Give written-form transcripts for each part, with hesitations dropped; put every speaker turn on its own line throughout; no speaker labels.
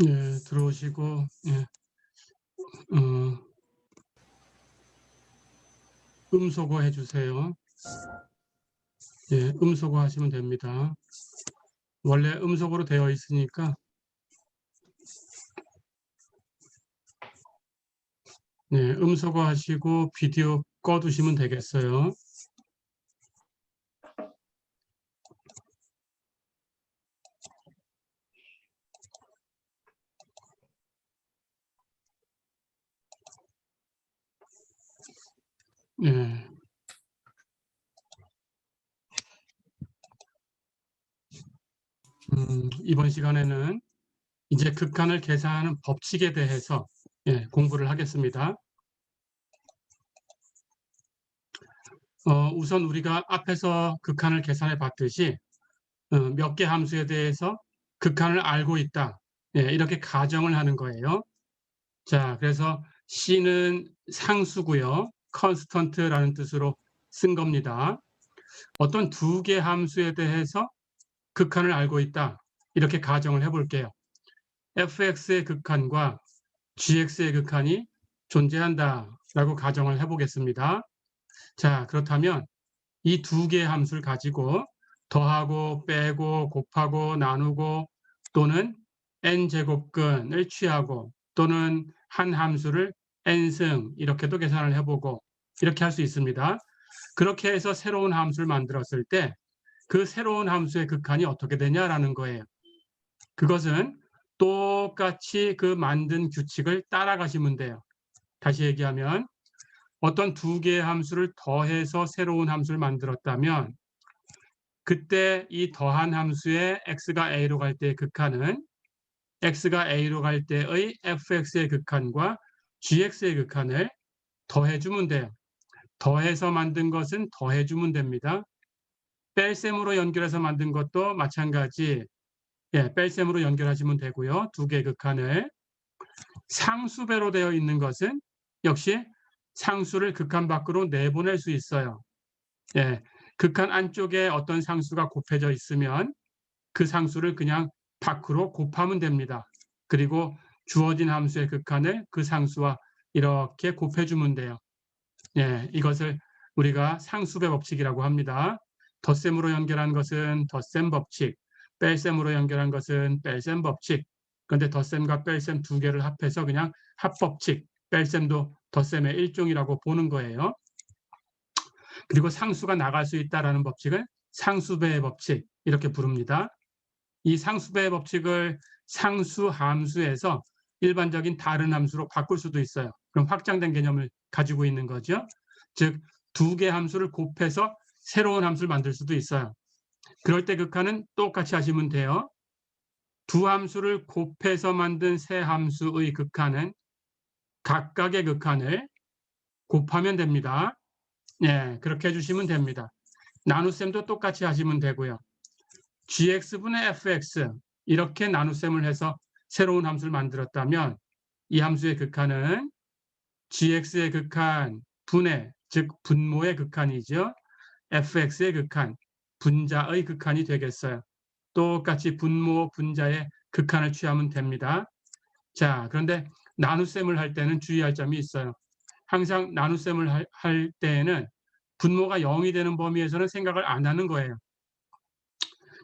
예, 들어오시고, 예, 음소거 해주세요. 예, 음소거 하시면 됩니다. 원래 음소거로 되어 있으니까, 네, 음소거 하시고 비디오 꺼두시면 되겠어요. 예. 이번 시간에는 이제 극한을 계산하는 법칙에 대해서 예, 공부를 하겠습니다. 우선 우리가 앞에서 극한을 계산해 봤듯이 몇 개 함수에 대해서 극한을 알고 있다. 예, 이렇게 가정을 하는 거예요. 자, 그래서 C는 상수고요. constant라는 뜻으로 쓴 겁니다. 어떤 두 개 함수에 대해서 극한을 알고 있다. 이렇게 가정을 해볼게요. fx의 극한과 gx의 극한이 존재한다라고 가정을 해보겠습니다. 자, 그렇다면 이 두 개의 함수를 가지고 더하고 빼고 곱하고 나누고 또는 n제곱근을 취하고 또는 한 함수를 n승 이렇게도 계산을 해보고 이렇게 할 수 있습니다. 그렇게 해서 새로운 함수를 만들었을 때 그 새로운 함수의 극한이 어떻게 되냐라는 거예요. 그것은 똑같이 그 만든 규칙을 따라가시면 돼요. 다시 얘기하면 어떤 두 개의 함수를 더해서 새로운 함수를 만들었다면 그때 이 더한 함수의 x가 a로 갈 때의 극한은 x가 a로 갈 때의 fx의 극한과 gx의 극한을 더해주면 돼요. 더해서 만든 것은 더해주면 됩니다. 뺄셈으로 연결해서 만든 것도 마찬가지 예, 뺄셈으로 연결하시면 되고요. 두 개의 극한을 상수배로 되어 있는 것은 역시 상수를 극한 밖으로 내보낼 수 있어요. 예, 극한 안쪽에 어떤 상수가 곱해져 있으면 그 상수를 그냥 밖으로 곱하면 됩니다. 그리고 주어진 함수의 극한을 그 상수와 이렇게 곱해주면 돼요. 예, 이것을 우리가 상수배 법칙이라고 합니다. 덧셈으로 연결한 것은 덧셈 법칙, 뺄셈으로 연결한 것은 뺄셈 법칙. 그런데 덧셈과 뺄셈 두 개를 합해서 그냥 합법칙, 뺄셈도 덧셈의 일종이라고 보는 거예요. 그리고 상수가 나갈 수 있다는 법칙을 상수배의 법칙 이렇게 부릅니다. 이 상수배의 법칙을 상수 함수에서 일반적인 다른 함수로 바꿀 수도 있어요. 그럼 확장된 개념을 가지고 있는 거죠. 즉, 두 개 함수를 곱해서 새로운 함수를 만들 수도 있어요. 그럴 때 극한은 똑같이 하시면 돼요. 두 함수를 곱해서 만든 새 함수의 극한은 각각의 극한을 곱하면 됩니다. 예, 그렇게 해주시면 됩니다. 나눗셈도 똑같이 하시면 되고요. gx분의 fx 이렇게 나눗셈을 해서 새로운 함수를 만들었다면 이 함수의 극한은 gx의 극한 분의 즉 분모의 극한이죠. fx의 극한 분자의 극한이 되겠어요. 똑같이 분모 분자의 극한을 취하면 됩니다. 자, 그런데 나눗셈을 할 때는 주의할 점이 있어요. 항상 나눗셈을 할 때에는 분모가 0이 되는 범위에서는 생각을 안 하는 거예요.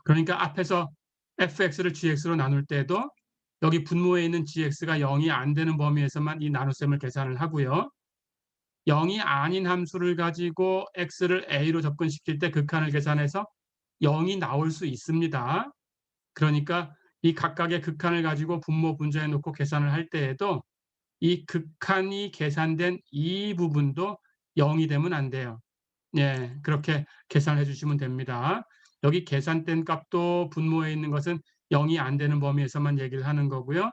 그러니까 앞에서 fx를 gx로 나눌 때도 여기 분모에 있는 gx가 0이 안 되는 범위에서만 이 나눗셈을 계산을 하고요. 0이 아닌 함수를 가지고 x를 a로 접근시킬 때 극한을 계산해서 0이 나올 수 있습니다. 그러니까 이 각각의 극한을 가지고 분모 분자에 놓고 계산을 할 때에도 이 극한이 계산된 이 부분도 0이 되면 안 돼요. 예, 그렇게 계산해 주시면 됩니다. 여기 계산된 값도 분모에 있는 것은 0이 안 되는 범위에서만 얘기를 하는 거고요.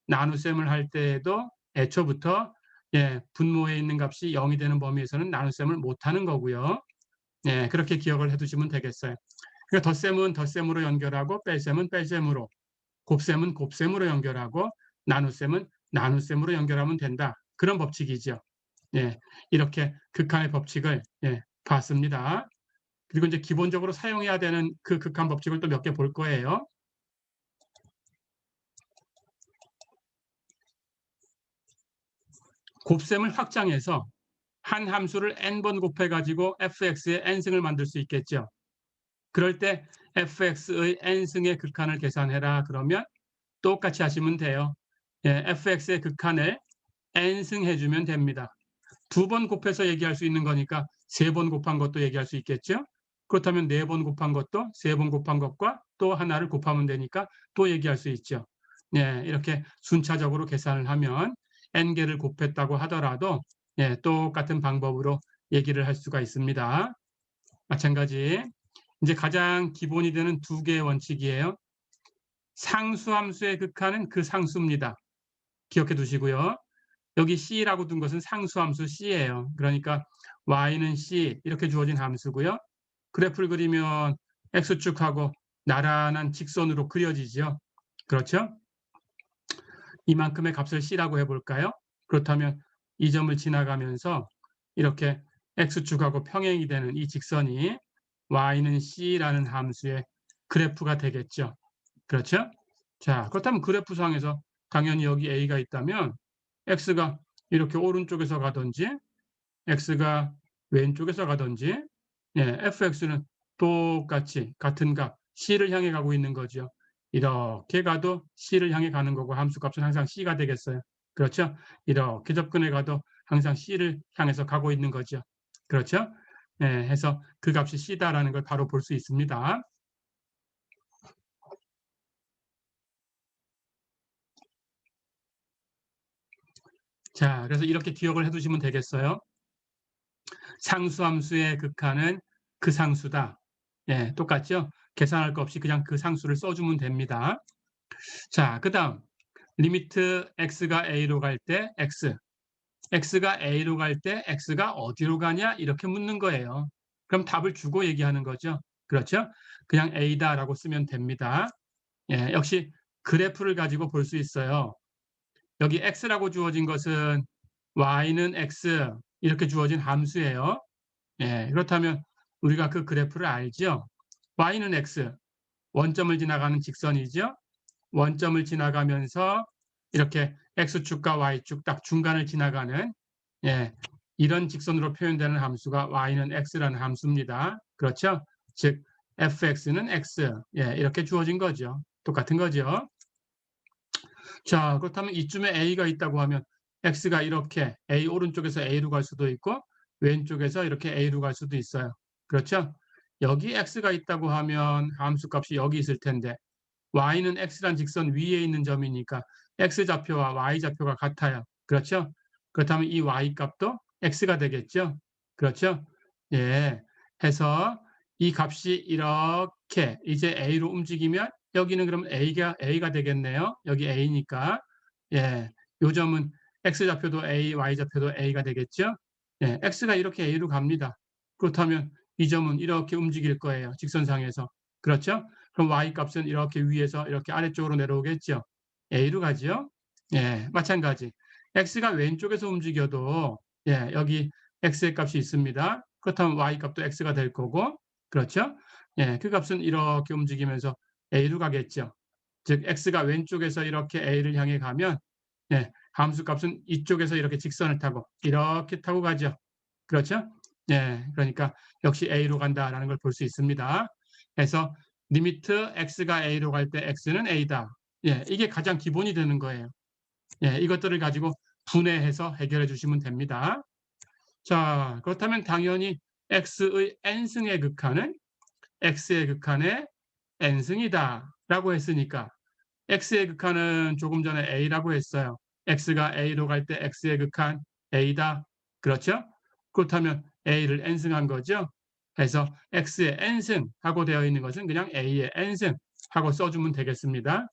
나눗셈을 할 때에도 애초부터 예, 분모에 있는 값이 0이 되는 범위에서는 나눗셈을 못 하는 거고요. 예, 그렇게 기억을 해 두시면 되겠어요. 그러니까 덧셈은 덧셈으로 연결하고 뺄셈은 뺄셈으로, 곱셈은 곱셈으로 연결하고 나눗셈은 나눗셈으로 연결하면 된다. 그런 법칙이죠. 예, 이렇게 극한의 법칙을 예, 봤습니다. 그리고 이제 기본적으로 사용해야 되는 그 극한 법칙을 또 몇 개 볼 거예요. 곱셈을 확장해서 한 함수를 n번 곱해가지고 fx의 n승을 만들 수 있겠죠. 그럴 때 fx의 n승의 극한을 계산해라 그러면 똑같이 하시면 돼요. 예, fx의 극한을 n승 해주면 됩니다. 2번 곱해서 얘기할 수 있는 거니까 3번 곱한 것도 얘기할 수 있겠죠. 그렇다면 4번 곱한 것도 3번 곱한 것과 또 하나를 곱하면 되니까 또 얘기할 수 있죠. 예, 이렇게 순차적으로 계산을 하면 n개를 곱했다고 하더라도 예, 똑같은 방법으로 얘기를 할 수가 있습니다. 마찬가지 이제 가장 기본이 되는 2개의 원칙이에요. 상수함수의 극한은 그 상수입니다. 기억해 두시고요. 여기 C라고 둔 것은 상수함수 C예요. 그러니까 Y는 C 이렇게 주어진 함수고요. 그래프를 그리면 X축하고 나란한 직선으로 그려지죠. 그렇죠? 이만큼의 값을 C라고 해볼까요? 그렇다면 이 점을 지나가면서 이렇게 X축하고 평행이 되는 이 직선이 Y는 C라는 함수의 그래프가 되겠죠. 그렇죠? 자, 그렇다면 그래프상에서 당연히 여기 A가 있다면 X가 이렇게 오른쪽에서 가든지 X가 왼쪽에서 가든지 예, fx는 똑같이 같은 값 C를 향해 가고 있는 거죠. 이렇게 가도 C를 향해 가는 거고 함수값은 항상 C가 되겠어요. 그렇죠? 이렇게 접근해 가도 항상 C를 향해서 가고 있는 거죠. 그렇죠? 예, 해서 그 값이 C다라는 걸 바로 볼 수 있습니다. 자, 그래서 이렇게 기억을 해두시면 되겠어요. 상수함수의 극한은 그 상수다. 예, 똑같죠? 계산할 거 없이 그냥 그 상수를 써주면 됩니다. 자, 그 다음 리미트 x가 a로 갈 때 x가 a로 갈 때 x가 어디로 가냐 이렇게 묻는 거예요. 그럼 답을 주고 얘기하는 거죠. 그렇죠? 그냥 a다라고 쓰면 됩니다. 예, 역시 그래프를 가지고 볼 수 있어요. 여기 x라고 주어진 것은 y는 x 이렇게 주어진 함수예요. 예, 그렇다면 우리가 그 그래프를 알죠? y는 x, 원점을 지나가는 직선이죠. 원점을 지나가면서 이렇게 x축과 y축 딱 중간을 지나가는 예, 이런 직선으로 표현되는 함수가 y는 x라는 함수입니다. 그렇죠? 즉 fx는 x 예, 이렇게 주어진 거죠. 똑같은 거죠. 자, 그렇다면 이쯤에 a가 있다고 하면 x가 이렇게 a 오른쪽에서 a로 갈 수도 있고 왼쪽에서 이렇게 a로 갈 수도 있어요. 그렇죠? 여기 x가 있다고 하면 함수값이 여기 있을 텐데 y는 x란 직선 위에 있는 점이니까 x좌표와 y좌표가 같아요. 그렇죠? 그렇다면 이 y값도 x가 되겠죠? 그렇죠? 예. 해서 이 값이 이렇게 이제 a로 움직이면 여기는 그럼 a가 되겠네요. 여기 a니까. 예. 요 점은 x좌표도 a, y좌표도 a가 되겠죠? 예. x가 이렇게 a로 갑니다. 그렇다면 이 점은 이렇게 움직일 거예요. 직선상에서. 그렇죠? 그럼 y 값은 이렇게 위에서 이렇게 아래쪽으로 내려오겠죠. a로 가죠. 예, 마찬가지. x가 왼쪽에서 움직여도 예, 여기 x의 값이 있습니다. 그렇다면 y 값도 x가 될 거고, 그렇죠? 예, 그 값은 이렇게 움직이면서 a로 가겠죠. 즉 x가 왼쪽에서 이렇게 a를 향해 가면 예, 함수 값은 이쪽에서 이렇게 직선을 타고 이렇게 타고 가죠. 그렇죠? 예, 그러니까 역시 a로 간다라는 걸 볼 수 있습니다. 그래서 리미트 x가 a로 갈 때 x는 a다. 예, 이게 가장 기본이 되는 거예요. 예, 이것들을 가지고 분해해서 해결해 주시면 됩니다. 자, 그렇다면 당연히 x의 n승의 극한은 x의 극한의 n승이다 라고 했으니까 x의 극한은 조금 전에 a라고 했어요. x가 a로 갈 때 x의 극한 a다. 그렇죠? 그렇다면 a를 n승한 거죠. 그래서 x의 n승 하고 되어 있는 것은 그냥 a의 n승 하고 써주면 되겠습니다.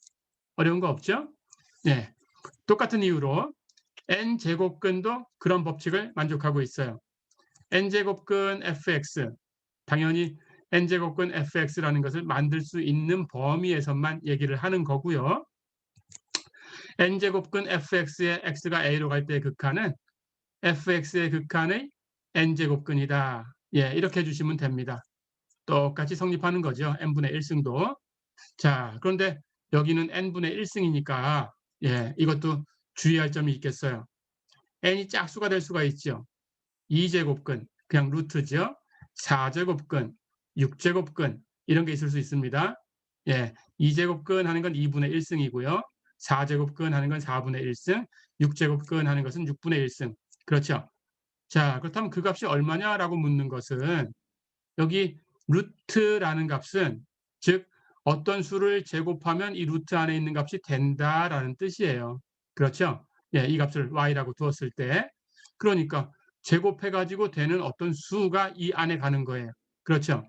어려운 거 없죠? 네. 똑같은 이유로 n제곱근도 그런 법칙을 만족하고 있어요. n제곱근 fx 당연히 n제곱근 fx라는 것을 만들 수 있는 범위에서만 얘기를 하는 거고요. n제곱근 fx의 x가 a로 갈 때의 극한은 fx의 극한의 n제곱근이다. 예, 이렇게 해주시면 됩니다. 똑같이 성립하는 거죠. n분의 1승도. 자, 그런데 여기는 n분의 1승이니까 예, 이것도 주의할 점이 있겠어요. n이 짝수가 될 수가 있죠. 2제곱근 그냥 루트죠. 4제곱근, 6제곱근 이런 게 있을 수 있습니다. 예, 2제곱근 하는 건 2분의 1승이고요. 4제곱근 하는 건 4분의 1승, 6제곱근 하는 것은 6분의 1승. 그렇죠. 자, 그렇다면 그 값이 얼마냐라고 묻는 것은 여기 루트라는 값은 즉 어떤 수를 제곱하면 이 루트 안에 있는 값이 된다라는 뜻이에요. 그렇죠? 예, 이 값을 y라고 두었을 때 그러니까 제곱해가지고 되는 어떤 수가 이 안에 가는 거예요. 그렇죠?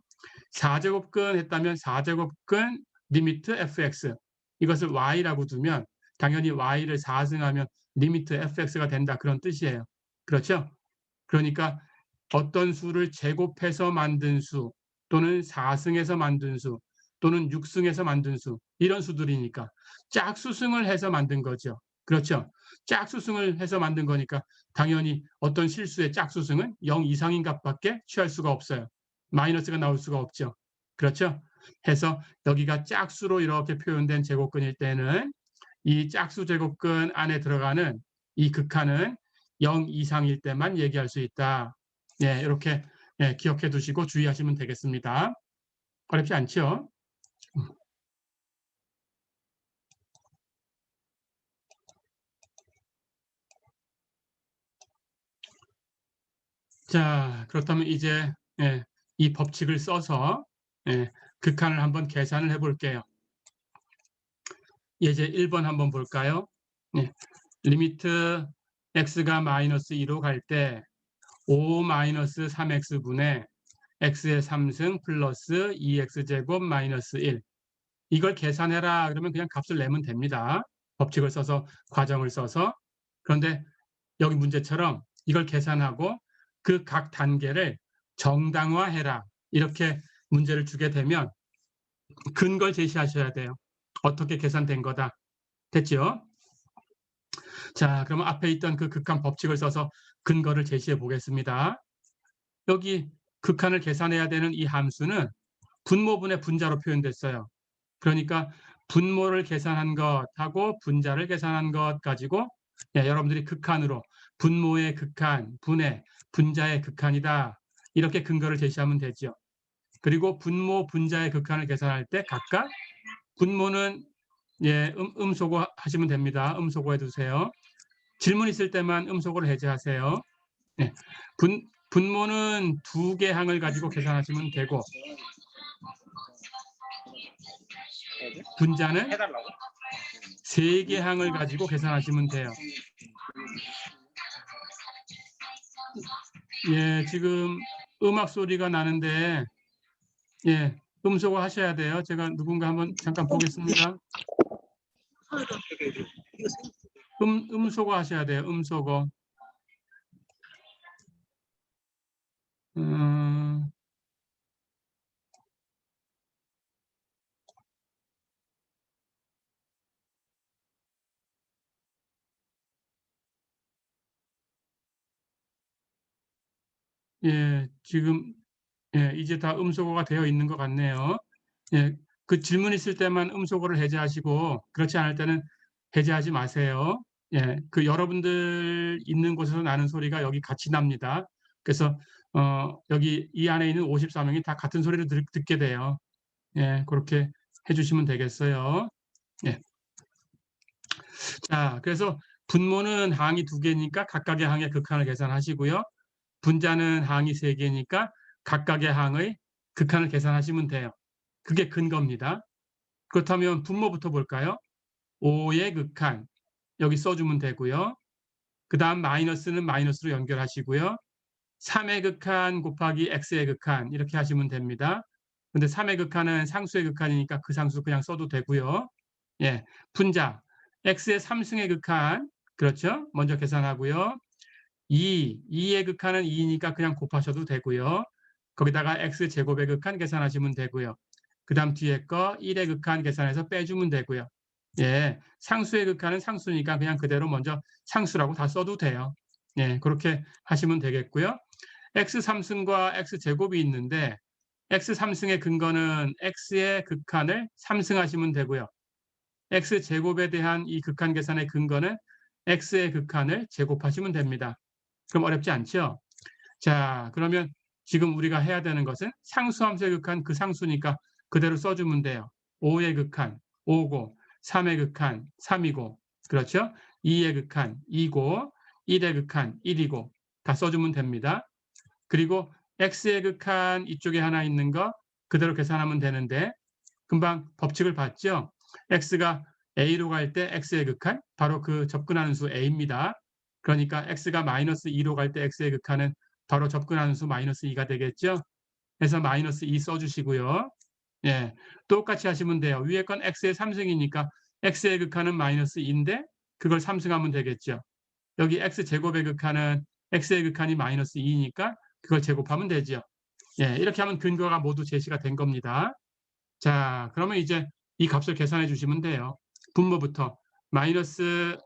4제곱근 했다면 4제곱근 리미트 fx 이것을 y라고 두면 당연히 y를 4승하면 리미트 fx가 된다 그런 뜻이에요. 그렇죠? 그러니까 어떤 수를 제곱해서 만든 수 또는 4승해서 만든 수 또는 6승해서 만든 수 이런 수들이니까 짝수승을 해서 만든 거죠. 그렇죠. 짝수승을 해서 만든 거니까 당연히 어떤 실수의 짝수승은 0 이상인 값밖에 취할 수가 없어요. 마이너스가 나올 수가 없죠. 그렇죠. 해서 여기가 짝수로 이렇게 표현된 제곱근일 때는 이 짝수 제곱근 안에 들어가는 이 극한은 0 이상일 때만 얘기할 수 있다. 예, 이렇게 예, 기억해 두시고 주의하시면 되겠습니다. 어렵지 않죠? 자, 그렇다면 이제 예, 이 법칙을 써서 예, 극한을 한번 계산을 해볼게요. 예제 1번 한번 볼까요? 예, 리미트 x가 마이너스 2로 갈 때 5 마이너스 3x분의 x의 3승 플러스 2x제곱 마이너스 1 이걸 계산해라 그러면 그냥 값을 내면 됩니다. 법칙을 써서 과정을 써서 그런데 여기 문제처럼 이걸 계산하고 그 각 단계를 정당화해라 이렇게 문제를 주게 되면 근거를 제시하셔야 돼요. 어떻게 계산된 거다. 됐죠? 자, 그러면 앞에 있던 그 극한 법칙을 써서 근거를 제시해 보겠습니다. 여기 극한을 계산해야 되는 이 함수는 분모분의 분자로 표현됐어요. 그러니까 분모를 계산한 것하고 분자를 계산한 것 가지고 예, 여러분들이 극한으로 분모의 극한, 분의, 분자의 극한이다. 이렇게 근거를 제시하면 되죠. 그리고 분모, 분자의 극한을 계산할 때 각각 분모는 예, 음소거 하시면 됩니다. 음소거해 두세요. 질문 있을 때만 음소거를 해제하세요. 예, 분모는 2개 항을 가지고 계산하시면 되고 분자는 3개 항을 가지고 계산하시면 돼요. 예, 지금 음악 소리가 나는데 예, 음소거 하셔야 돼요. 제가 누군가 한번 잠깐 보겠습니다. 음소거 하셔야 돼요. 음소거. 예, 지금 예, 이제 다 음소거가 되어 있는 것 같네요. 예, 그 질문 있을 때만 음소거를 해제하시고 그렇지 않을 때는 해제하지 마세요. 예, 그 여러분들 있는 곳에서 나는 소리가 여기 같이 납니다. 그래서 여기 이 안에 있는 54명이 다 같은 소리를 듣게 돼요. 예, 그렇게 해주시면 되겠어요. 예. 자, 그래서 분모는 항이 2개니까 각각의 항의 극한을 계산하시고요. 분자는 항이 3개니까 각각의 항의 극한을 계산하시면 돼요. 그게 근거입니다. 그렇다면 분모부터 볼까요? 5의 극한 여기 써주면 되고요. 그 다음 마이너스는 마이너스로 연결하시고요. 3의 극한 곱하기 x의 극한 이렇게 하시면 됩니다. 근데 3의 극한은 상수의 극한이니까 그 상수 그냥 써도 되고요. 예, 분자 x의 3승의 극한 그렇죠? 먼저 계산하고요. 2의 극한은 2니까 그냥 곱하셔도 되고요. 거기다가 x제곱의 극한 계산하시면 되고요. 그 다음 뒤에 거 1의 극한 계산해서 빼주면 되고요. 예, 상수의 극한은 상수니까 그냥 그대로 먼저 상수라고 다 써도 돼요. 예, 그렇게 하시면 되겠고요. x3승과 x제곱이 있는데 x3승의 근거는 x의 극한을 3승하시면 되고요. x제곱에 대한 이 극한 계산의 근거는 x의 극한을 제곱하시면 됩니다. 그럼 어렵지 않죠? 자, 그러면 지금 우리가 해야 되는 것은 상수함수의 극한 그 상수니까 그대로 써주면 돼요. 5의 극한 5고 3의 극한 3이고 그렇죠? 2의 극한 2고 1의 극한 1이고 다 써주면 됩니다. 그리고 x의 극한 이쪽에 하나 있는 거 그대로 계산하면 되는데 금방 법칙을 봤죠? x가 a로 갈 때 x의 극한 바로 그 접근하는 수 a입니다. 그러니까 x가 마이너스 2로 갈 때 x의 극한은 바로 접근하는 수 마이너스 2가 되겠죠? 그래서 마이너스 2 써주시고요. 예, 똑같이 하시면 돼요. 위에 건 x의 3승이니까 x의 극한은 마이너스 2인데 그걸 3승하면 되겠죠. 여기 x제곱의 극한은 x의 극한이 마이너스 2니까 그걸 제곱하면 되죠. 예, 이렇게 하면 근거가 모두 제시가 된 겁니다. 자, 그러면 이제 이 값을 계산해 주시면 돼요. 분모부터 마이너스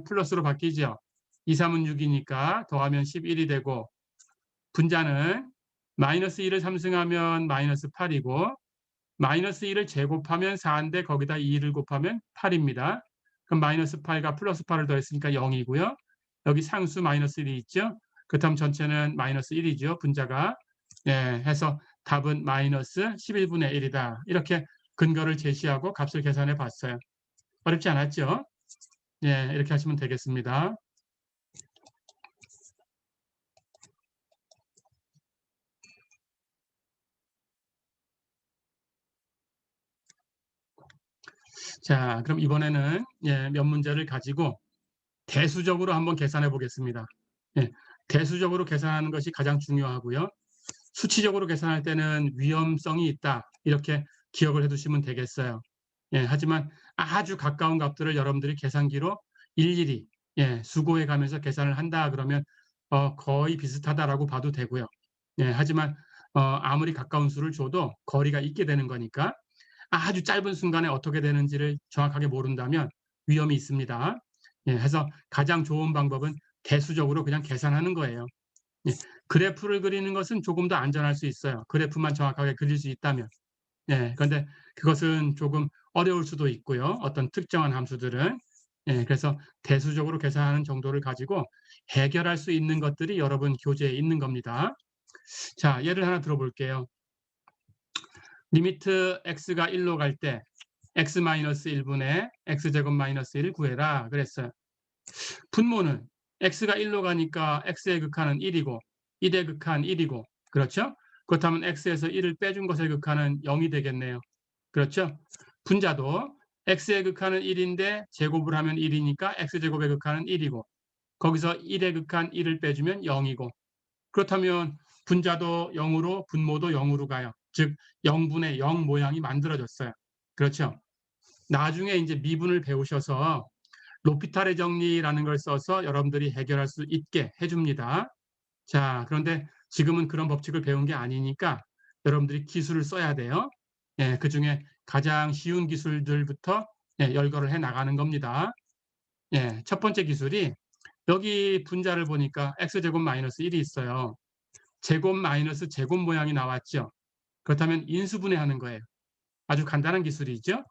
플러스로 바뀌죠. 2, 3은 6이니까 더하면 11이 되고 분자는 마이너스 1을 3승하면 마이너스 8이고 마이너스 1을 제곱하면 4인데 거기다 2를 곱하면 8입니다. 그럼 마이너스 8과 플러스 8을 더했으니까 0이고요. 여기 상수 마이너스 1이 있죠. 그렇다면 전체는 마이너스 1이죠. 분자가. 예, 해서 답은 마이너스 11분의 1이다. 이렇게 근거를 제시하고 값을 계산해 봤어요. 어렵지 않았죠? 예, 이렇게 하시면 되겠습니다. 자, 그럼 이번에는 몇 문제를 가지고 대수적으로 한번 계산해 보겠습니다. 예, 대수적으로 계산하는 것이 가장 중요하고요. 수치적으로 계산할 때는 위험성이 있다. 이렇게 기억을 해두시면 되겠어요. 예, 하지만 아주 가까운 값들을 여러분들이 계산기로 일일이 수고해 가면서 계산을 한다 그러면 거의 비슷하다라고 봐도 되고요. 예, 하지만 아무리 가까운 수를 줘도 거리가 있게 되는 거니까 아주 짧은 순간에 어떻게 되는지를 정확하게 모른다면 위험이 있습니다. 예, 해서 가장 좋은 방법은 대수적으로 그냥 계산하는 거예요. 예, 그래프를 그리는 것은 조금 더 안전할 수 있어요. 그래프만 정확하게 그릴 수 있다면. 예, 그런데 그것은 조금 어려울 수도 있고요. 어떤 특정한 함수들은. 예, 그래서 대수적으로 계산하는 정도를 가지고 해결할 수 있는 것들이 여러분 교재에 있는 겁니다. 자, 예를 하나 들어볼게요. 리미트 x가 1로 갈 때 x-1분의 x제곱 마이너스 1을 구해라 그랬어요. 분모는 x가 1로 가니까 x의 극한은 1이고 1의 극한 1이고 그렇죠? 그렇다면 x에서 1을 빼준 것의 극한은 0이 되겠네요. 그렇죠? 분자도 x의 극한은 1인데 제곱을 하면 1이니까 x제곱의 극한은 1이고 거기서 1의 극한 1을 빼주면 0이고 그렇다면 분자도 0으로 분모도 0으로 가요. 즉 0분의 0 모양이 만들어졌어요. 그렇죠? 나중에 이제 미분을 배우셔서 로피탈의 정리라는 걸 써서 여러분들이 해결할 수 있게 해줍니다. 자, 그런데 지금은 그런 법칙을 배운 게 아니니까 여러분들이 기술을 써야 돼요. 예, 그 중에 가장 쉬운 기술들부터 열거를 해 나가는 겁니다. 예, 첫 번째 기술이 여기 분자를 보니까 x제곱 마이너스 1이 있어요. 제곱 마이너스 제곱 모양이 나왔죠. 그렇다면 인수분해하는 거예요. 아주 간단한 기술이죠.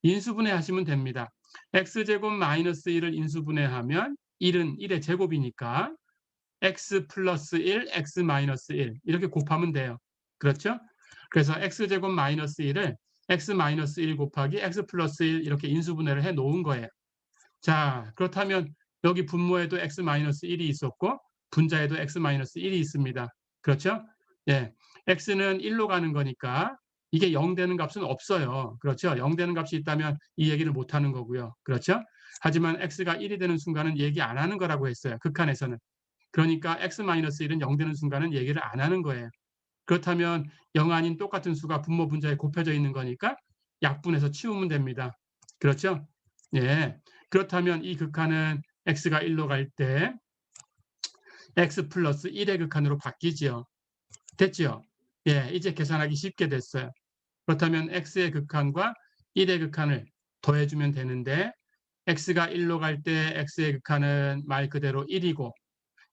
인수분해 하시면 됩니다. x제곱 마이너스 1을 인수분해하면 1은 1의 제곱이니까 x 플러스 1, x 마이너스 1 이렇게 곱하면 돼요. 그렇죠? 그래서 x제곱 마이너스 1을 x 마이너스 1 곱하기 x 플러스 1 이렇게 인수분해를 해 놓은 거예요. 자, 그렇다면 여기 분모에도 x 마이너스 1이 있었고 분자에도 x 마이너스 1이 있습니다. 그렇죠? 예, x는 1로 가는 거니까 이게 0 되는 값은 없어요. 그렇죠? 0 되는 값이 있다면 이 얘기를 못 하는 거고요. 그렇죠? 하지만 x가 1이 되는 순간은 얘기 안 하는 거라고 했어요. 극한에서는. 그러니까 x-1은 0 되는 순간은 얘기를 안 하는 거예요. 그렇다면 0 아닌 똑같은 수가 분모 분자에 곱해져 있는 거니까 약분해서 치우면 됩니다. 그렇죠? 예. 그렇다면 이 극한은 x가 1로 갈 때 x 플러스 1의 극한으로 바뀌지요. 됐죠? 예, 이제 계산하기 쉽게 됐어요. 그렇다면 x의 극한과 1의 극한을 더해주면 되는데 x가 1로 갈 때 x의 극한은 말 그대로 1이고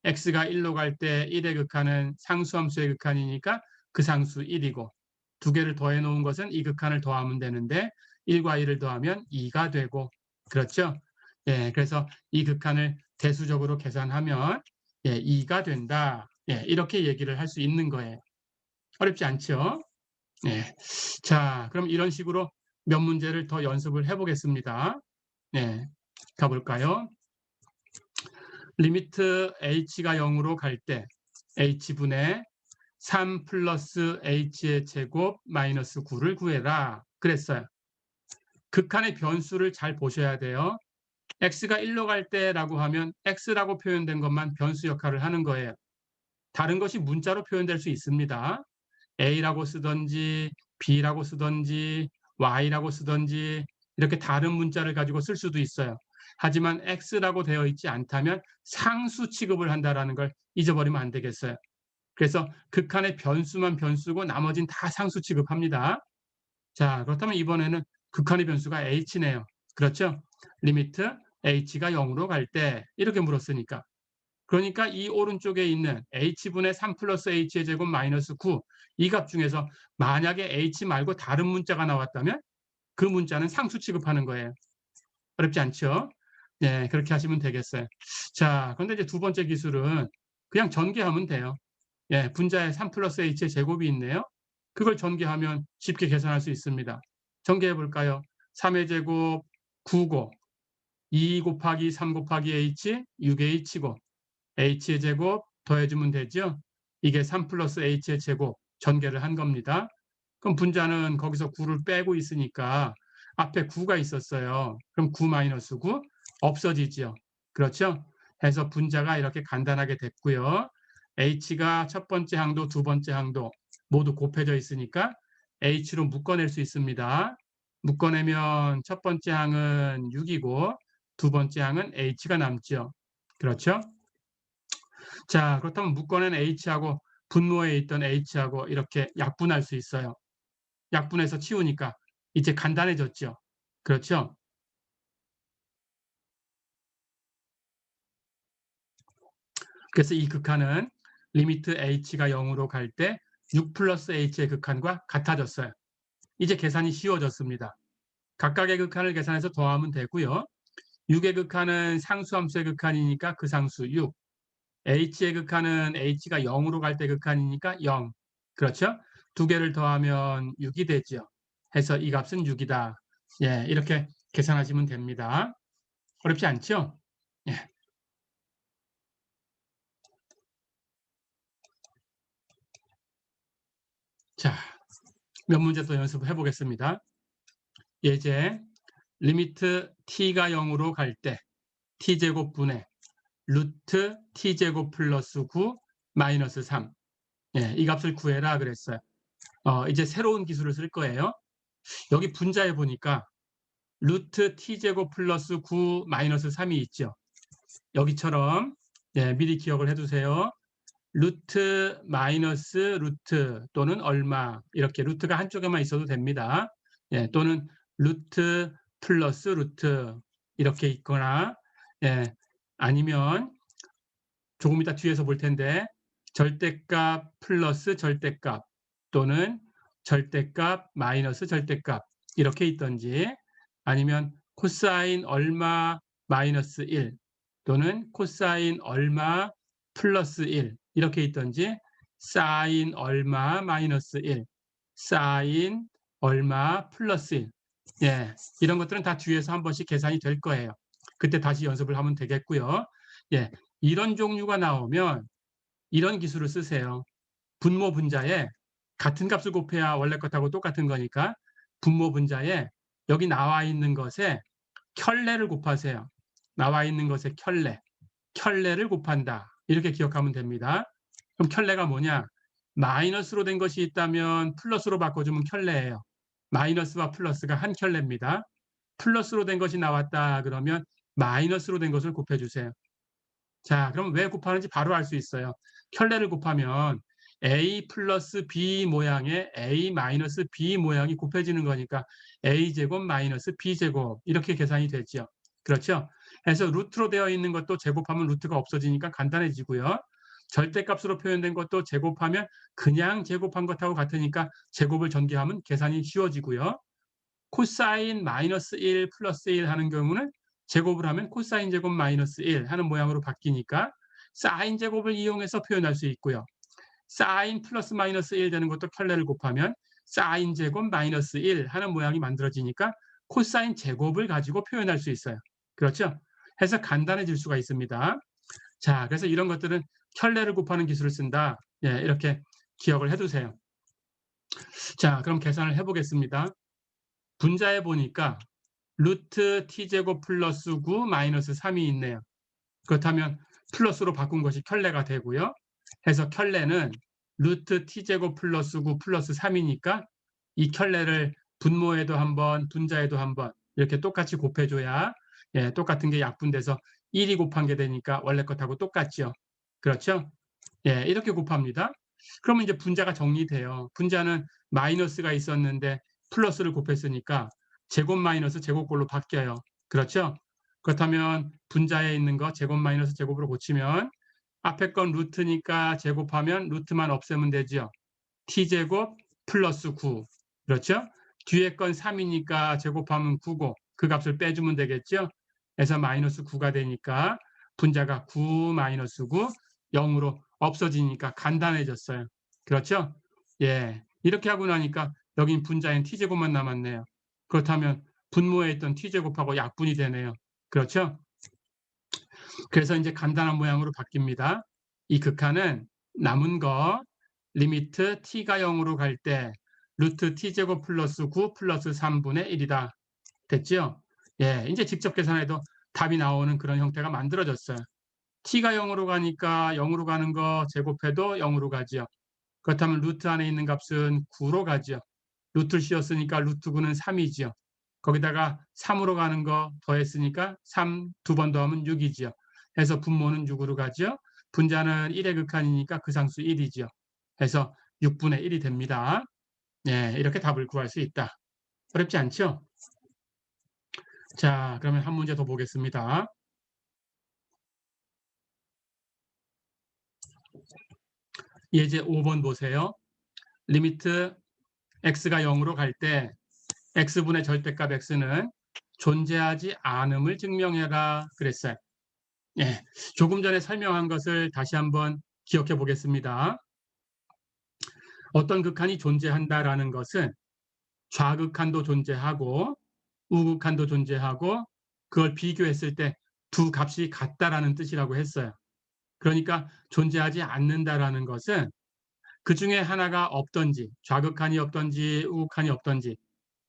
x가 1로 갈 때 1의 극한은 상수함수의 극한이니까 그 상수 1이고 두 개를 더해 놓은 것은 이 극한을 더하면 되는데 1과 1을 더하면 2가 되고 그렇죠? 예, 그래서 이 극한을 대수적으로 계산하면 2가 된다. 이렇게 얘기를 할 수 있는 거예요. 어렵지 않죠? 예. 자, 그럼 이런 식으로 몇 문제를 더 연습을 해보겠습니다. 가볼까요? 리미트 h가 0으로 갈 때 h분의 3 플러스 h의 제곱 마이너스 9를 구해라 그랬어요. 극한의 변수를 잘 보셔야 돼요. x가 1로 갈 때라고 하면 x라고 표현된 것만 변수 역할을 하는 거예요. 다른 것이 문자로 표현될 수 있습니다. a라고 쓰든지 b라고 쓰든지 y라고 쓰든지 이렇게 다른 문자를 가지고 쓸 수도 있어요. 하지만 x라고 되어 있지 않다면 상수 취급을 한다는 걸 잊어버리면 안 되겠어요. 그래서 극한의 변수만 변수고 나머지는 다 상수 취급합니다. 자, 그렇다면 이번에는 극한의 변수가 h네요. 그렇죠? 리미트 h가 0으로 갈 때 이렇게 물었으니까. 그러니까 이 오른쪽에 있는 h분의 3 플러스 h의 제곱 마이너스 9 이 값 중에서 만약에 h 말고 다른 문자가 나왔다면 그 문자는 상수 취급하는 거예요. 어렵지 않죠? 네, 그렇게 하시면 되겠어요. 자, 그런데 이제 두 번째 기술은 그냥 전개하면 돼요. 분자에 3 플러스 h의 제곱이 있네요. 그걸 전개하면 쉽게 계산할 수 있습니다. 전개해 볼까요? 3의 제곱 9고 2 곱하기 3 곱하기 h 6의 h고 h의 제곱 더해주면 되죠. 이게 3 플러스 h의 제곱 전개를 한 겁니다. 그럼 분자는 거기서 9를 빼고 있으니까 앞에 9가 있었어요. 그럼 9 마이너스 9 없어지죠. 그렇죠? 해서 분자가 이렇게 간단하게 됐고요. h가 첫 번째 항도, 두 번째 항도 모두 곱해져 있으니까 h로 묶어낼 수 있습니다. 묶어내면 첫 번째 항은 6이고 두 번째 항은 h가 남죠. 그렇죠? 자, 그렇다면 묶어낸 h하고 분모에 있던 h하고 이렇게 약분할 수 있어요. 약분해서 치우니까 이제 간단해졌죠. 그렇죠? 그래서 이 극한은 리미트 h가 0으로 갈 때 6 플러스 h의 극한과 같아졌어요. 이제 계산이 쉬워졌습니다. 각각의 극한을 계산해서 더하면 되고요. 6의 극한은 상수함수의 극한이니까 그 상수 6. h의 극한은 h가 0으로 갈 때 극한이니까 0. 그렇죠? 두 개를 더하면 6이 되죠. 해서 이 값은 6이다. 이렇게 계산하시면 됩니다. 어렵지 않죠? 예. 자, 몇 문제 또 연습해 보겠습니다. 예제 리미트 t가 0으로 갈 때 t제곱분의 루트 t제곱 플러스 9 마이너스 3. 이 값을 구해라 그랬어요. 이제 새로운 기술을 쓸 거예요. 여기 분자에 보니까 루트 t제곱 플러스 9 마이너스 3이 있죠. 여기처럼 미리 기억을 해두세요. 루트 마이너스 루트 또는 얼마 이렇게 루트가 한쪽에만 있어도 됩니다. 또는 루트 플러스 루트 이렇게 있거나 아니면 조금 이따 뒤에서 볼 텐데 절대값 플러스 절대값 또는 절대값 마이너스 절대값 이렇게 있던지 아니면 코사인 얼마 마이너스 1 또는 코사인 얼마 플러스 1 이렇게 있던지 사인 얼마 마이너스 1 사인 얼마 플러스 1 이런 것들은 다 뒤에서 한 번씩 계산이 될 거예요. 그때 다시 연습을 하면 되겠고요. 이런 종류가 나오면 이런 기술을 쓰세요. 분모 분자에 같은 값을 곱해야 원래 것하고 똑같은 거니까 분모 분자에 여기 나와 있는 것에 켤레를 곱하세요. 나와 있는 것에 켤레를 곱한다. 이렇게 기억하면 됩니다. 그럼 켤레가 뭐냐? 마이너스로 된 것이 있다면 플러스로 바꿔주면 켤레예요. 마이너스와 플러스가 한 켤레입니다. 플러스로 된 것이 나왔다 그러면 마이너스로 된 것을 곱해주세요. 자, 그럼 왜 곱하는지 바로 알 수 있어요. 켤레를 곱하면 a 플러스 b 모양의 a 마이너스 b 모양이 곱해지는 거니까 a제곱 마이너스 b제곱 이렇게 계산이 되죠. 그렇죠? 그래서 루트로 되어 있는 것도 제곱하면 루트가 없어지니까 간단해지고요. 절대값으로 표현된 것도 제곱하면 그냥 제곱한 것하고 같으니까 제곱을 전개하면 계산이 쉬워지고요. 코사인 마이너스 1 플러스 1 하는 경우는 제곱을 하면 코사인 제곱 마이너스 1 하는 모양으로 바뀌니까 사인 제곱을 이용해서 표현할 수 있고요. 사인 플러스 마이너스 1 되는 것도 켤레를 곱하면 사인 제곱 마이너스 1 하는 모양이 만들어지니까 코사인 제곱을 가지고 표현할 수 있어요. 그렇죠? 해서 간단해질 수가 있습니다. 자, 그래서 이런 것들은 켤레를 곱하는 기술을 쓴다. 예, 이렇게 기억을 해두세요. 자, 그럼 계산을 해보겠습니다. 분자에 보니까 루트 t제곱 플러스 9 마이너스 3이 있네요. 그렇다면 플러스로 바꾼 것이 켤레가 되고요. 해서 켤레는 루트 t제곱 플러스 9 플러스 3이니까 이 켤레를 분모에도 한번 분자에도 한번 이렇게 똑같이 곱해줘야 예, 똑같은 게 약분돼서 1이 곱한 게 되니까 원래 것하고 똑같죠. 그렇죠? 예, 이렇게 곱합니다. 그러면 이제 분자가 정리돼요. 분자는 마이너스가 있었는데 플러스를 곱했으니까 제곱 마이너스 제곱꼴로 바뀌어요. 그렇죠? 그렇다면 분자에 있는 거 제곱 마이너스 제곱으로 고치면 앞에 건 루트니까 제곱하면 루트만 없애면 되죠. t제곱 플러스 9. 그렇죠? 뒤에 건 3이니까 제곱하면 9고 그 값을 빼주면 되겠죠? 그래서 마이너스 9가 되니까 분자가 9 마이너스 9 0으로 없어지니까 간단해졌어요. 그렇죠? 예, 이렇게 하고 나니까 여긴 분자엔 t제곱만 남았네요. 그렇다면 분모에 있던 t제곱하고 약분이 되네요. 그렇죠? 그래서 이제 간단한 모양으로 바뀝니다. 이 극한은 남은 거 리미트 t가 0으로 갈 때 루트 t제곱 플러스 9 플러스 3분의 1이다. 됐죠? 예, 이제 직접 계산해도 답이 나오는 그런 형태가 만들어졌어요. t가 0으로 가니까 0으로 가는 거 제곱해도 0으로 가죠. 그렇다면 루트 안에 있는 값은 9로 가죠. 루트를 씌웠으니까 루트 9는 3이죠. 거기다가 3으로 가는 거 더했으니까 3 두 번 더하면 6이죠. 해서 분모는 6으로 가죠. 분자는 1의 극한이니까 그 상수 1이죠. 해서 6분의 1이 됩니다. 네, 이렇게 답을 구할 수 있다. 어렵지 않죠? 자, 그러면 한 문제 더 보겠습니다. 예제 5번 보세요. 리미트 x가 0으로 갈 때 x분의 절대값 x는 존재하지 않음을 증명해라 그랬어요. 예, 조금 전에 설명한 것을 다시 한번 기억해 보겠습니다. 어떤 극한이 존재한다라는 것은 좌극한도 존재하고 우극한도 존재하고 그걸 비교했을 때 두 값이 같다라는 뜻이라고 했어요. 그러니까 존재하지 않는다라는 것은 그 중에 하나가 없던지 좌극한이 없던지 우극한이 없던지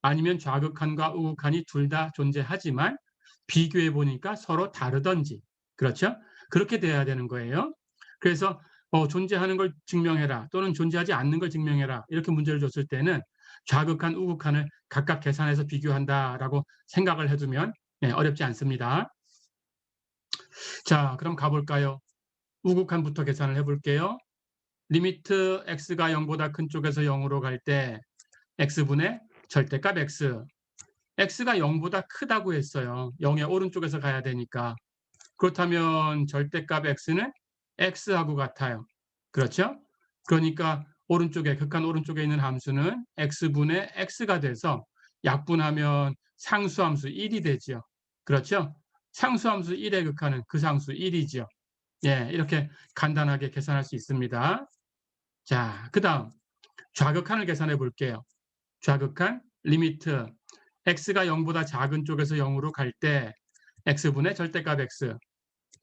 아니면 좌극한과 우극한이 둘 다 존재하지만 비교해 보니까 서로 다르던지 그렇죠? 그렇게 돼야 되는 거예요. 그래서 존재하는 걸 증명해라 또는 존재하지 않는 걸 증명해라 이렇게 문제를 줬을 때는 좌극한, 우극한을 각각 계산해서 비교한다라고 생각을 해두면 어렵지 않습니다. 자, 그럼 가볼까요? 우극한부터 계산을 해볼게요. 리미트 x가 0보다 큰 쪽에서 0으로 갈 때 x분의 절대값 x. x가 0보다 크다고 했어요. 0의 오른쪽에서 가야 되니까. 그렇다면 절대값 x는 x하고 같아요. 그렇죠? 그러니까 오른쪽에 극한 오른쪽에 있는 함수는 x분의 x가 돼서 약분하면 상수함수 1이 되죠. 그렇죠? 상수함수 1의 극한은 그 상수 1이죠. 예, 이렇게 간단하게 계산할 수 있습니다. 자, 그 다음 좌극한을 계산해 볼게요. 좌극한 리미트 x가 0보다 작은 쪽에서 0으로 갈 때 x분의 절대값 x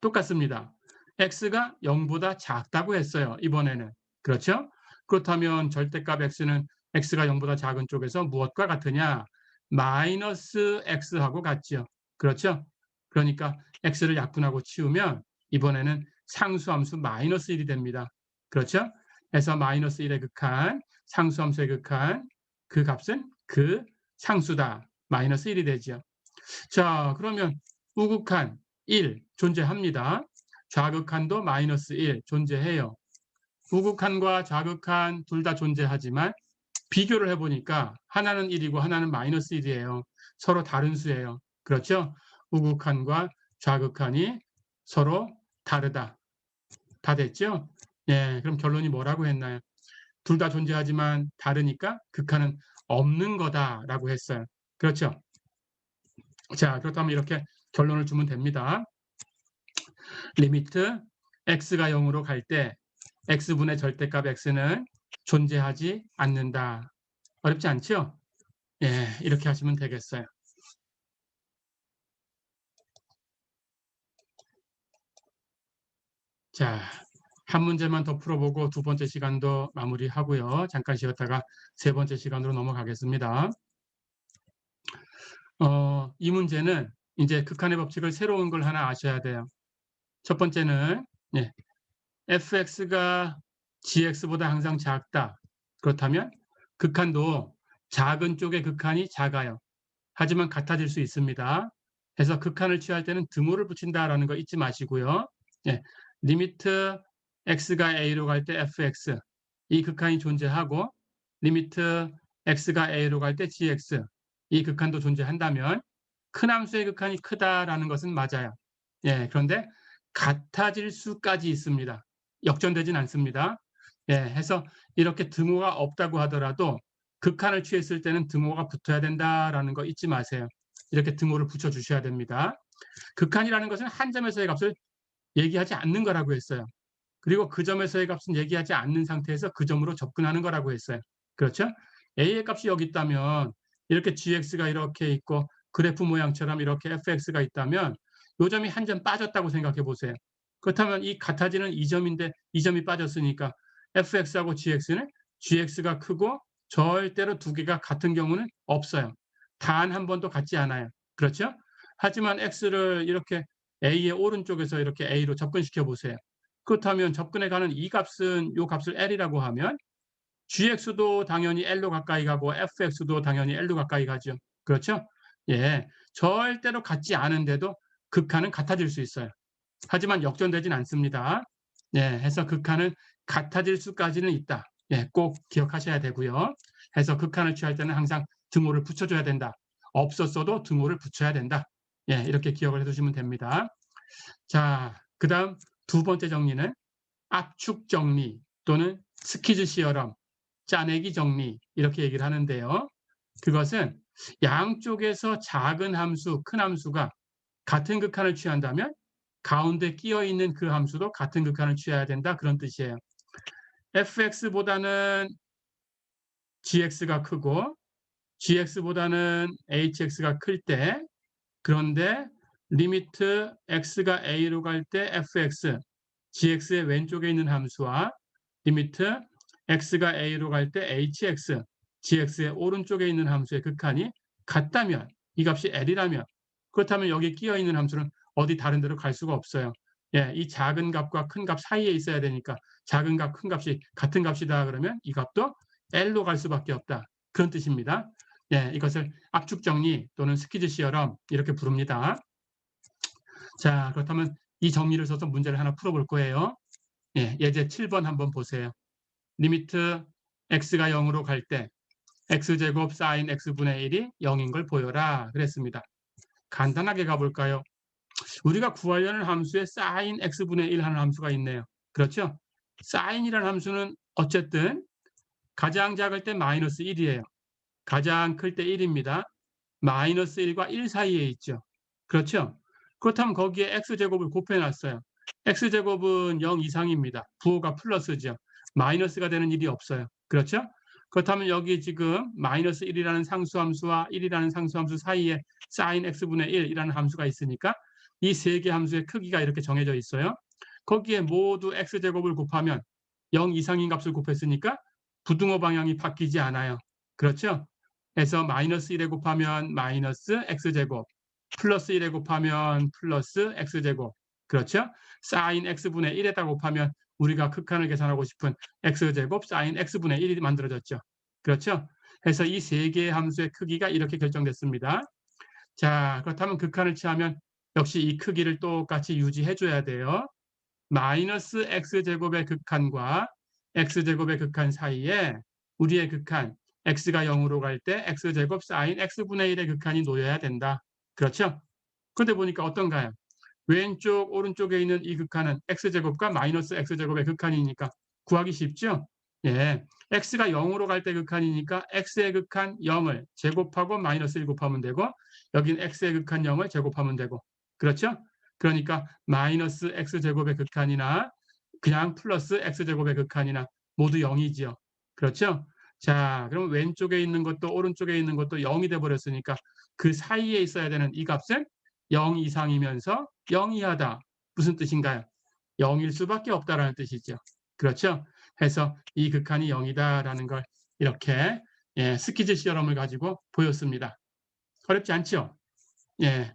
똑같습니다. x가 0보다 작다고 했어요. 이번에는. 그렇죠? 그렇다면 절대값 x는 x가 0보다 작은 쪽에서 무엇과 같으냐? 마이너스 x하고 같죠. 그렇죠? 그러니까 x를 약분하고 치우면 이번에는 상수함수 마이너스 1이 됩니다. 그렇죠? 그래서 마이너스 1의 극한, 상수함수의 극한, 그 값은 그 상수다. 마이너스 1이 되죠. 자, 그러면 우극한 1 존재합니다. 좌극한도 마이너스 1 존재해요. 우극한과 좌극한 둘 다 존재하지만 비교를 해보니까 하나는 1이고 하나는 마이너스 1이에요. 서로 다른 수예요. 그렇죠? 우극한과 좌극한이 서로 다르다. 다 됐죠? 예, 그럼 결론이 뭐라고 했나요? 둘 다 존재하지만 다르니까 극한은 없는 거다라고 했어요. 그렇죠? 자, 그렇다면 이렇게 결론을 주면 됩니다. 리미트 x가 0으로 갈 때 x분의 절대값 x는 존재하지 않는다. 어렵지 않죠? 예, 이렇게 하시면 되겠어요. 자, 한 문제만 더 풀어보고 두 번째 시간도 마무리하고요. 잠깐 쉬었다가 세 번째 시간으로 넘어가겠습니다. 이 문제는 이제 극한의 법칙을 새로운 걸 하나 아셔야 돼요. 첫 번째는 fx가 gx보다 항상 작다. 그렇다면 극한도 작은 쪽의 극한이 작아요. 하지만 같아질 수 있습니다. 그래서 극한을 취할 때는 등호를 붙인다라는 거 잊지 마시고요. 리미트 x가 a로 갈 때 fx 이 극한이 존재하고 리미트 x가 a로 갈 때 gx 이 극한도 존재한다면 큰 함수의 극한이 크다라는 것은 맞아요. 그런데 같아질 수까지 있습니다. 역전되진 않습니다. 해서 이렇게 등호가 없다고 하더라도 극한을 취했을 때는 등호가 붙어야 된다라는 거 잊지 마세요. 이렇게 등호를 붙여주셔야 됩니다. 극한이라는 것은 한 점에서의 값을 얘기하지 않는 거라고 했어요. 그리고 그 점에서의 값은 얘기하지 않는 상태에서 그 점으로 접근하는 거라고 했어요. 그렇죠? a의 값이 여기 있다면 이렇게 gx가 이렇게 있고 그래프 모양처럼 이렇게 fx가 있다면 이 점이 한 점 빠졌다고 생각해 보세요. 그렇다면 이 같아지는 이 점인데 이 점이 빠졌으니까 fx하고 gx는 gx가 크고 절대로 두 개가 같은 경우는 없어요. 단 한 번도 같지 않아요. 그렇죠? 하지만 x를 이렇게 a의 오른쪽에서 이렇게 a로 접근시켜 보세요. 그렇다면 접근해 가는 이 값은 이 값을 L이라고 하면 gx도 당연히 L로 가까이 가고 fx도 당연히 L로 가까이 가죠. 그렇죠? 절대로 같지 않은데도 극한은 같아질 수 있어요. 하지만 역전되진 않습니다. 해서 극한은 같아질 수까지는 있다. 꼭 기억하셔야 되고요. 해서 극한을 취할 때는 항상 등호를 붙여줘야 된다. 없었어도 등호를 붙여야 된다. 이렇게 기억을 해두시면 됩니다. 자, 그 다음 두 번째 정리는 압축 정리 또는 스키즈 시어럼, 짜내기 정리 이렇게 얘기를 하는데요. 그것은 양쪽에서 작은 함수, 큰 함수가 같은 극한을 취한다면 가운데 끼어 있는 그 함수도 같은 극한을 취해야 된다 그런 뜻이에요. fx보다는 gx가 크고 gx보다는 hx가 클 때 그런데 리미트 x가 a로 갈 때 fx, gx의 왼쪽에 있는 함수와 리미트 x가 a로 갈 때 hx, gx의 오른쪽에 있는 함수의 극한이 같다면 이 값이 L이라면 그렇다면 여기 끼어 있는 함수는 어디 다른 데로 갈 수가 없어요. 이 작은 값과 큰 값 사이에 있어야 되니까 작은 값, 큰 값이 같은 값이다 그러면 이 값도 L로 갈 수밖에 없다. 그런 뜻입니다. 이것을 압축 정리 또는 스키즈 시어럼 이렇게 부릅니다. 자, 그렇다면 이 정리를 써서 문제를 하나 풀어볼 거예요. 예제 7번 한번 보세요. 리미트 x가 0으로 갈 때 x제곱 사인 x분의 1이 0인 걸 보여라 그랬습니다. 간단하게 가볼까요? 우리가 구하려는 함수에 사인 x분의 1 하는 함수가 있네요. 그렇죠? 사인이라는 함수는 어쨌든 가장 작을 때 마이너스 1이에요. 가장 클 때 1입니다. 마이너스 1과 1 사이에 있죠. 그렇죠? 그렇다면 거기에 x제곱을 곱해놨어요. x제곱은 0 이상입니다. 부호가 플러스죠. 마이너스가 되는 일이 없어요. 그렇죠? 그렇다면 여기 지금 마이너스 1이라는 상수함수와 1이라는 상수함수 사이에 sin x분의 1이라는 함수가 있으니까 이 세 개 함수의 크기가 이렇게 정해져 있어요. 거기에 모두 x제곱을 곱하면 0 이상인 값을 곱했으니까 부등호 방향이 바뀌지 않아요. 그렇죠? 그래서 마이너스 1에 곱하면 마이너스 x제곱, 플러스 1에 곱하면 플러스 x제곱. 그렇죠? sin x분의 1에다 곱하면 우리가 극한을 계산하고 싶은 x제곱 sin x분의 1이 만들어졌죠. 그렇죠? 그래서 이 세 개의 함수의 크기가 이렇게 결정됐습니다. 자, 그렇다면 극한을 취하면 역시 이 크기를 똑같이 유지해줘야 돼요. 마이너스 x제곱의 극한과 x제곱의 극한 사이에 우리의 극한 x가 0으로 갈 때 x제곱 sin x분의 1의 극한이 놓여야 된다. 그렇죠? 그런데 보니까 어떤가요? 왼쪽 오른쪽에 있는 이 극한은 x제곱과 마이너스 x제곱의 극한이니까 구하기 쉽죠? x가 0으로 갈 때 극한이니까 x의 극한 0을 제곱하고 마이너스 1 곱하면 되고 여긴 x의 극한 0을 제곱하면 되고 그렇죠? 그러니까 마이너스 x제곱의 극한이나 그냥 플러스 x제곱의 극한이나 모두 0이지요. 그렇죠? 자, 그럼 왼쪽에 있는 것도 오른쪽에 있는 것도 0이 돼 버렸으니까 그 사이에 있어야 되는 이 값은 0 이상이면서 0 이하다. 무슨 뜻인가요? 0일 수밖에 없다라는 뜻이죠. 그렇죠? 해서 이 극한이 0이다라는 걸 이렇게 스키즈 시어럼을 가지고 보였습니다. 어렵지 않죠? 예.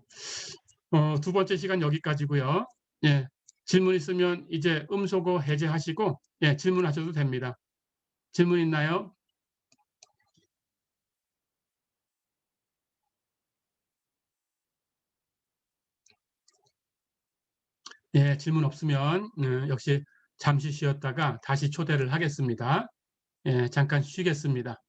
두 번째 시간 여기까지고요. 예. 질문 있으면 이제 음소거 해제하시고 질문하셔도 됩니다. 질문 있나요? 예, 질문 없으면 역시 잠시 쉬었다가 다시 초대를 하겠습니다. 예, 잠깐 쉬겠습니다.